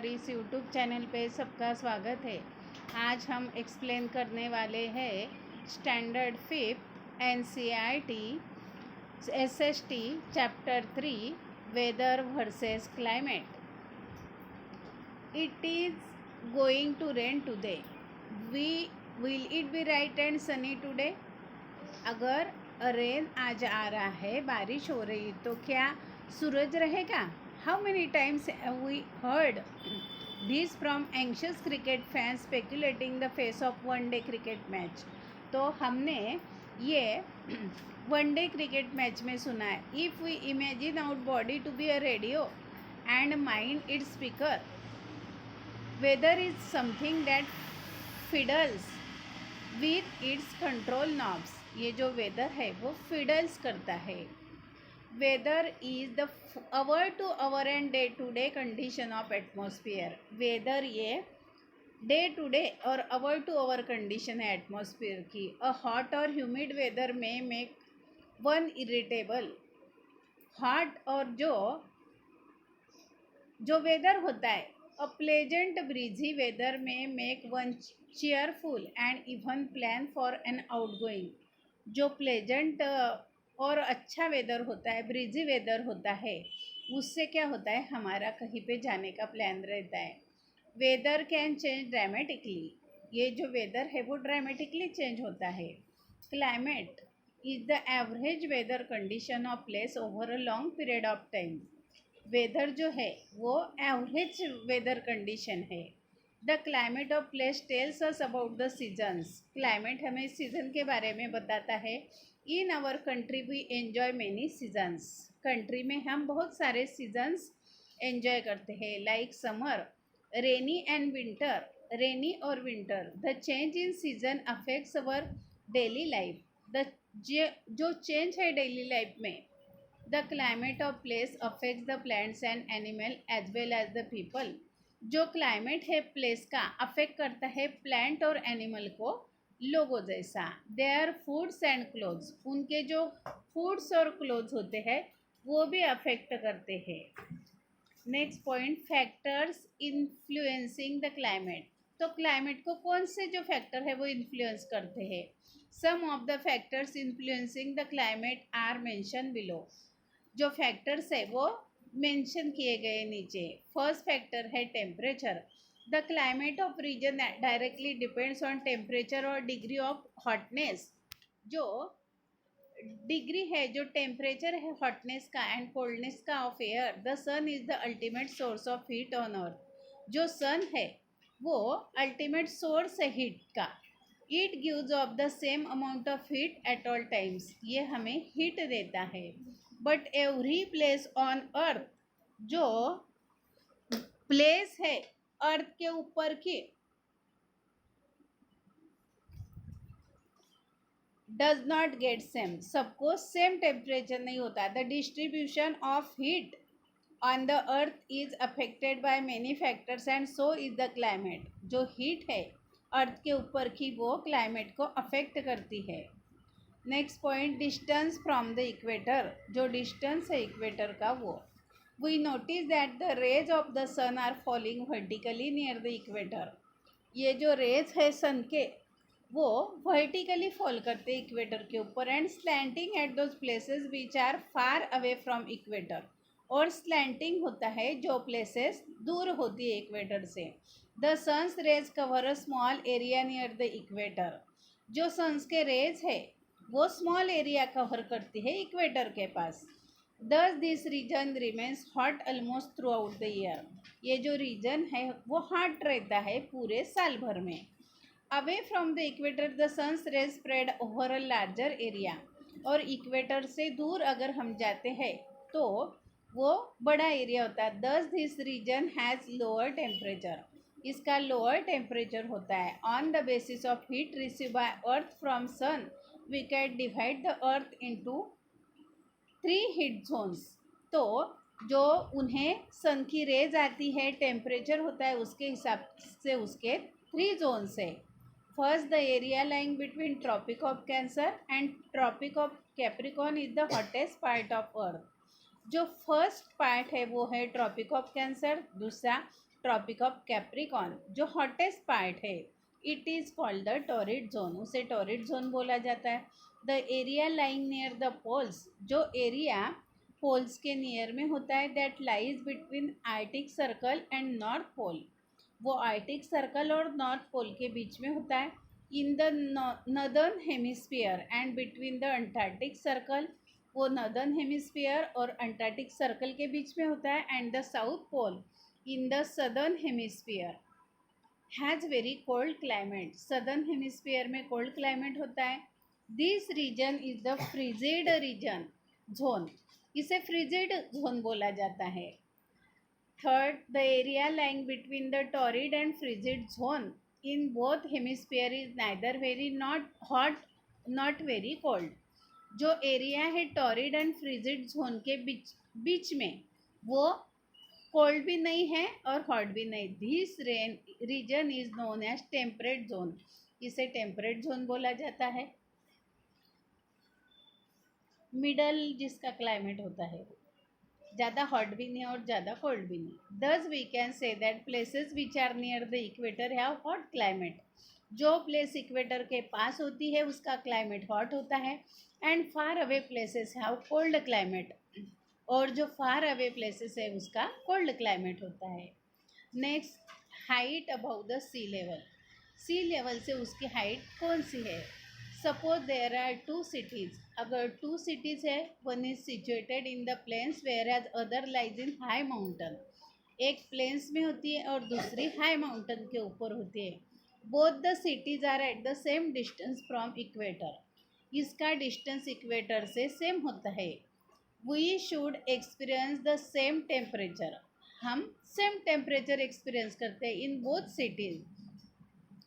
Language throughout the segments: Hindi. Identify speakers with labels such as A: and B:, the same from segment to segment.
A: इस यूट्यूब चैनल पे सबका स्वागत है। आज हम एक्सप्लेन करने वाले हैं standard 5 NCERT SST chapter 3 weather versus climate. It is going to rain today, will it be right and sunny today? अगर रेन आज आ रहा है, बारिश हो रही, तो क्या सूरज रहेगा? How many times have we heard this from anxious cricket fans speculating the face of one day cricket match. तो हमने ये वन डे क्रिकेट मैच में सुना है। If we imagine our body to be a radio and mind its speaker, weather is something that fiddles with its control knobs. ये जो वेदर है वो फिडल्स करता है। Weather is the hour to hour and day to day condition of atmosphere. Weather ये डे टू डे और आवर टू आवर कंडीशन है एटमॉस्फेयर की। अ हॉट और ह्यूमिड वेदर में मेक वन इरिटेबल। हॉट और जो वेदर होता है, अ प्लेजेंट ब्रीजी वेदर में make one cheerful and even plan for an outgoing. जो प्लेजेंट और अच्छा वेदर होता है, ब्रीजी वेदर होता है, उससे क्या होता है, हमारा कहीं पे जाने का प्लान रहता है। Weather can change dramatically. ये जो वेदर है वो ड्रामेटिकली चेंज होता है। Climate is the average weather condition of place over a long period of time. Weather जो है वो एवरेज वेदर कंडीशन है। The climate of place tells us about the seasons. Climate हमें सीज़न के बारे में बताता है। In our country we enjoy many seasons. Country में हम बहुत सारे सीजन्स एन्जॉय करते हैं, like summer, rainy and winter. Rainy और winter. The change in season affects our daily life. The जो चेंज है डेली लाइफ में, the climate of place affects the plants and animal as well as the people. जो क्लाइमेट है प्लेस का अफेक्ट करता है प्लांट और एनिमल को, लोगों जैसा। Their foods and clothes. उनके जो फूड्स और क्लोथ्स होते हैं वो भी अफेक्ट करते हैं। Next point, factors influencing the climate. तो क्लाइमेट को कौन से जो फैक्टर है वो इन्फ्लुएंस करते हैं? Some of the factors influencing the climate are mention below. जो फैक्टर्स है वो मेंशन किए गए नीचे। फर्स्ट फैक्टर है temperature. The climate of region directly depends on temperature और डिग्री ऑफ हॉटनेस। जो डिग्री है, जो टेम्परेचर है हॉटनेस का एंड कोल्डनेस का of air. The sun is the ultimate source of heat on earth. जो सन है वो अल्टीमेट सोर्स है हीट का। It gives off the same amount of heat at all times. ये हमें हीट देता है। But every place on earth, जो प्लेस है अर्थ के ऊपर की, डज नॉट गेट सेम। सबको सेम टेम्परेचर नहीं होता। The distribution of heat on the earth is affected by many factors and so is the climate. जो हीट है अर्थ के ऊपर की वो क्लाइमेट को अफेक्ट करती है। Next point, distance from the equator. जो डिस्टेंस है इक्वेटर का वो, we notice that the rays of the sun are falling vertically near the equator. ये जो रेज है सन के वो वर्टिकली फॉल करते हैं इक्वेटर के ऊपर, and slanting at those places which are far away from equator. और स्लैंटिंग होता है जो प्लेसेस दूर होती है इक्वेटर से। The sun's rays cover a small area near the equator. जो सन्स के रेज है वो स्मॉल एरिया कवर करती है इक्वेटर के पास। Thus this region remains hot almost throughout the year. ये जो रीजन है वो हॉट रहता है पूरे साल भर में। Away from the equator the sun's rays spread over a larger area. और इक्वेटर से दूर अगर हम जाते हैं तो वो बड़ा एरिया होता है। Thus this region has lower temperature. इसका लोअर टेम्परेचर होता है। On the basis of heat receive by earth from sun, we can divide the earth into 3 heat zones. तो जो उन्हें सन की रेज आती है, टेम्परेचर होता है, उसके हिसाब से उसके 3 जोन्स है। First, the area lying between tropic of cancer and tropic of capricorn is the hottest part of earth. जो फर्स्ट पार्ट है वो है ट्रॉपिक ऑफ कैंसर। दूसरा ट्रॉपिक ऑफ कैप्रिकॉन जो हॉटेस्ट पार्ट है, it is called the torrid zone, उसे टॉरिड जोन बोला जाता है। The area lying near the poles, जो एरिया पोल्स के नियर में होता है, that lies between arctic circle and north pole, वो आर्टिक सर्कल और नॉर्थ पोल के बीच में होता है। In the northern hemisphere and between the Antarctic circle, वो नदर्न हेमिस्फीयर और अंटार्कटिक सर्कल के बीच में होता है। And the south pole in the southern hemisphere has very cold climate, southern hemisphere में कोल्ड क्लाइमेट होता है। This region is the frigid region zone, इसे फ्रीजेड जोन बोला जाता है। Third, the area lying between the torrid and frigid zone in both hemisphere is neither very not hot not very cold. जो एरिया है टॉरिड एंड फ्रिजिड जोन के बीच में, वो कोल्ड भी नहीं है और हॉट भी नहीं। This region is known as temperate zone, इसे टेम्परेट जोन बोला जाता है। मिडल जिसका क्लाइमेट होता है, ज़्यादा हॉट भी नहीं और ज़्यादा कोल्ड भी नहीं। Thus we can say that places which are near the equator have hot climate, जो प्लेस इक्वेटर के पास होती है उसका क्लाइमेट हॉट होता है। And far away places have cold climate, और जो फार अवे प्लेसेस है उसका कोल्ड क्लाइमेट होता है। Next, height above the sea level, sea level से उसकी हाइट कौन सी है। Suppose there are two cities, अगर टू सिटीज़ है, one is situated in the plains whereas other lies in high mountain, एक प्लेन्स में होती है और दूसरी हाई माउंटेन के ऊपर होती है। Both the cities are at the same distance from equator, इसका डिस्टेंस इक्वेटर से सेम होता है। We should experience the same temperature, हम सेम टेम्परेचर एक्सपीरियंस करते हैं in both cities,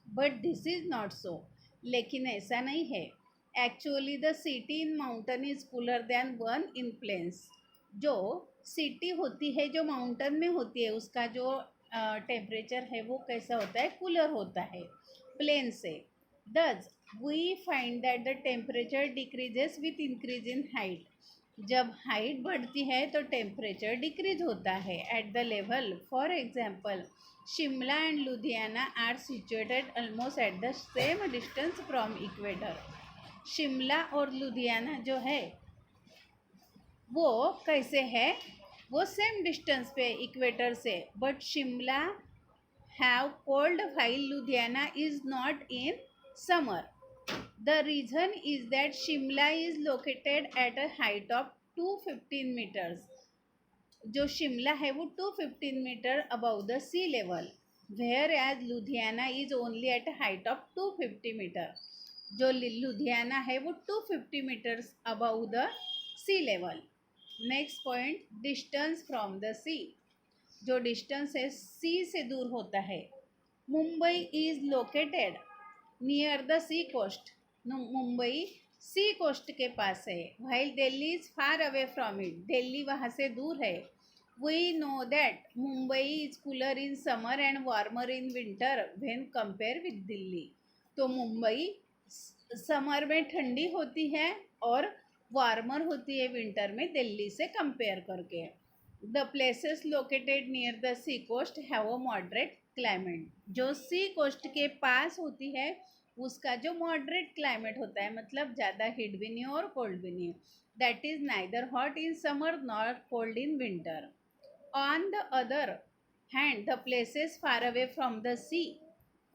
A: but this is not so, लेकिन ऐसा नहीं है। Actually the city in mountain is cooler than one in plains, जो सिटी होती है जो माउंटेन में होती है उसका जो टेम्परेचर है वो कैसा होता है, कूलर होता है प्लेन से। Thus we find that the temperature decreases with increase in height, जब हाइट बढ़ती है तो टेम्परेचर डिक्रीज होता है at the level. For example, Shimla and Ludhiana are situated almost at the same distance from equator, Shimla और लुधियाना जो है वो कैसे है, वो सेम डिस्टेंस पे इक्वेटर से, but Shimla have cold while Ludhiana is not in summer. The reason is that Shimla is located at a height of 215 meters. जो शिमला है वो 215 meter above the sea level, whereas Ludhiana is only at height of 250 meter, जो लुधियाना है वो 250 meters above the sea level. Next point, distance from the sea, जो डिस्टेंस है सी से दूर होता है। Mumbai is located near the sea coast, Mumbai sea coast के पास है। While Delhi is far away from it, Delhi वहाँ से दूर है। We know that Mumbai is cooler in summer and warmer in winter when compare with Delhi, तो मुंबई समर में ठंडी होती है और वार्मर होती है विंटर में दिल्ली से कंपेयर करके। The places located near the sea coast have a moderate climate, जो सी कोस्ट के पास होती है उसका जो मॉडरेट क्लाइमेट होता है, मतलब ज़्यादा हीट भी नहीं और कोल्ड भी नहीं, that is neither hot in summer nor cold in winter. On the other hand, the places far away from the sea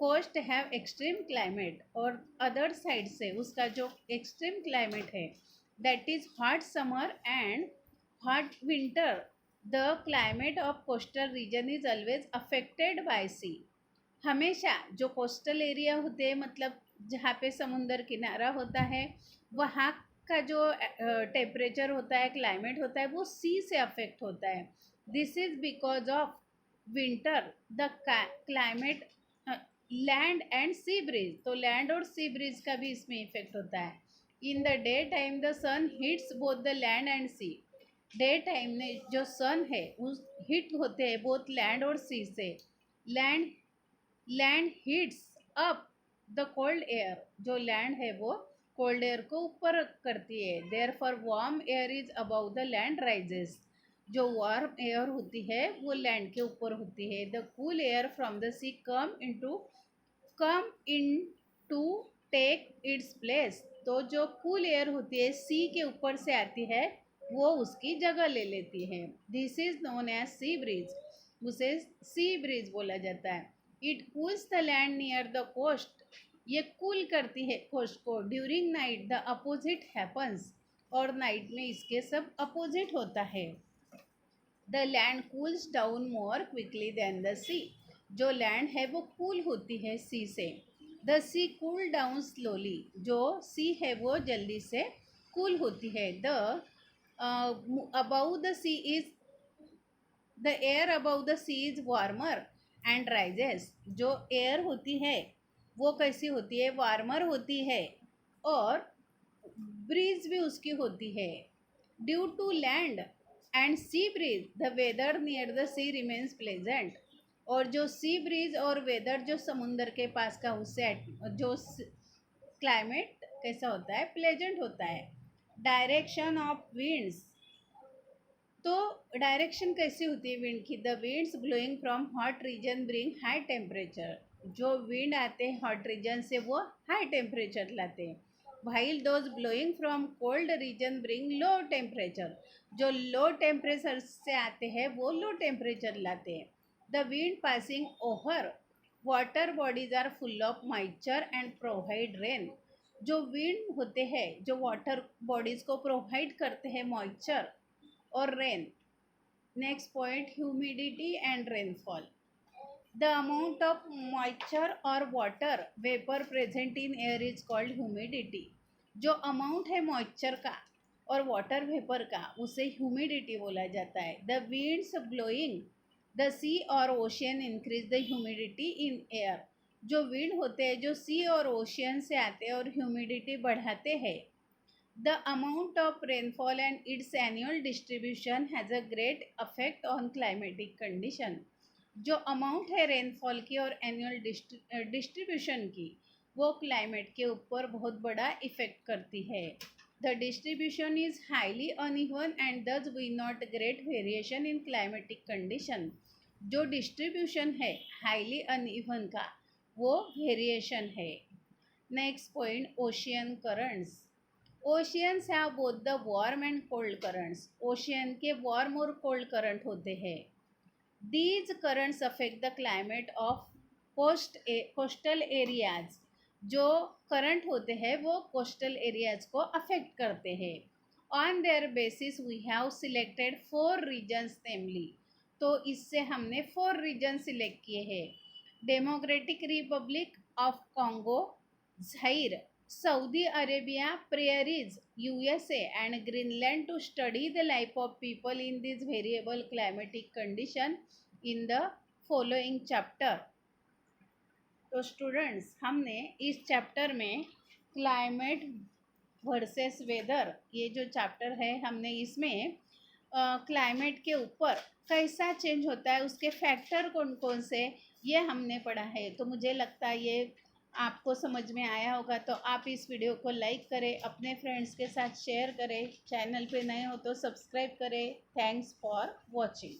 A: coast have extreme climate, और अदर साइड से उसका जो एक्सट्रीम क्लाइमेट है that is hot summer and hot winter. The climate of coastal region is always affected by sea, हमेशा जो कोस्टल एरिया होते हैं, मतलब जहाँ पे समुंदर किनारा होता है, वहाँ का जो टेम्परेचर होता है, क्लाइमेट होता है, वो सी से अफेक्ट होता है। This is because of winter the climate land and sea breeze, तो लैंड और सी ब्रीज का भी इसमें इफेक्ट होता है। In the day time the sun heats both the land and sea, day time में जो सन है उस हीट होते हैं बोथ लैंड और सी से। Land heats up the cold air, जो लैंड है वो कोल्ड एयर को ऊपर करती है। Therefore warm air is above the land rises, जो वार्म एयर होती है वो लैंड के ऊपर होती है। The cool air from the sea come in to take its place. तो जो कूल एयर होती है सी के ऊपर से आती है, वो उसकी जगह ले लेती है। This is known as sea breeze. उसे सी ब्रीज बोला जाता है। It cools the land near the coast. ये कूल करती है कोस्ट को। During night the opposite happens. और नाइट में इसके सब अपोजिट होता है। The land cools down more quickly than the sea. जो लैंड है वो कूल होती है सी से। The sea cool down slowly. जो सी है वो जल्दी से कूल होती है। The above the sea is the air above the sea is warmer and rises. जो एयर होती है वो कैसी होती है, वार्मर होती है और ब्रीज भी उसकी होती है। Due to land and sea breeze the weather near the sea remains pleasant. और जो सी ब्रीज और वेदर जो समुंदर के पास का उससे जो क्लाइमेट कैसा होता है, प्लेजेंट होता है। Direction of winds. तो डायरेक्शन कैसी होती है विंड की? The winds blowing from hot reason bring high temperature. जो विंड आते हैं हॉट रीजन से वो हाई टेम्परेचर लाते हैं। While those blowing from cold region bring low temperature. जो लो टेम्परेचर से आते हैं वो लो टेम्परेचर लाते हैं। The wind passing over water bodies are full of moisture and provide rain. जो विंड होते हैं जो वाटर बॉडीज को प्रोवाइड करते हैं मॉइस्चर और rain. Next point, humidity and rainfall. The amount of moisture और water vapour present in air is called humidity. जो अमाउंट है मॉइस्चर का और वाटर वेपर का उसे ह्यूमिडिटी बोला जाता है। द विंड्स ब्लोइंग द सी और ocean increase the humidity in air. जो विंड होते हैं जो सी और ओशियन से आते हैं और ह्यूमिडिटी बढ़ाते हैं। The amount of rainfall and its annual distribution has a great effect on climatic condition. जो अमाउंट है रेनफॉल की और एनुअल डिस्ट्रीब्यूशन की वो क्लाइमेट के ऊपर बहुत बड़ा इफेक्ट करती है। The distribution is highly uneven and thus we note great variation in climatic condition. जो डिस्ट्रीब्यूशन है हाईली अनइवन का वो वेरिएशन है। Next point, ocean currents. Oceans have both the warm and cold currents. Ocean के वार्म और कोल्ड करंट होते हैं। These currents affect the climate of coastal areas. जो करंट होते हैं वो कोस्टल एरियाज को अफेक्ट करते हैं। On their basis we have selected 4 regions नेमली। तो इससे हमने 4 रीजन सिलेक्ट किए हैं। Democratic Republic of Congo, Zaire, Saudi Arabia, prairies, USA and Greenland to study the life of people in these variable climatic condition in the following chapter। तो स्टूडेंट्स हमने इस चैप्टर में क्लाइमेट वर्सेस वेदर ये जो चैप्टर है हमने इसमें क्लाइमेट के ऊपर कैसा चेंज होता है उसके फैक्टर कौन कौन से ये हमने पढ़ा है। तो मुझे लगता है ये आपको समझ में आया होगा। तो आप इस वीडियो को लाइक करें, अपने फ्रेंड्स के साथ शेयर करें, चैनल पे नए हो तो सब्सक्राइब करें। Thanks for watching.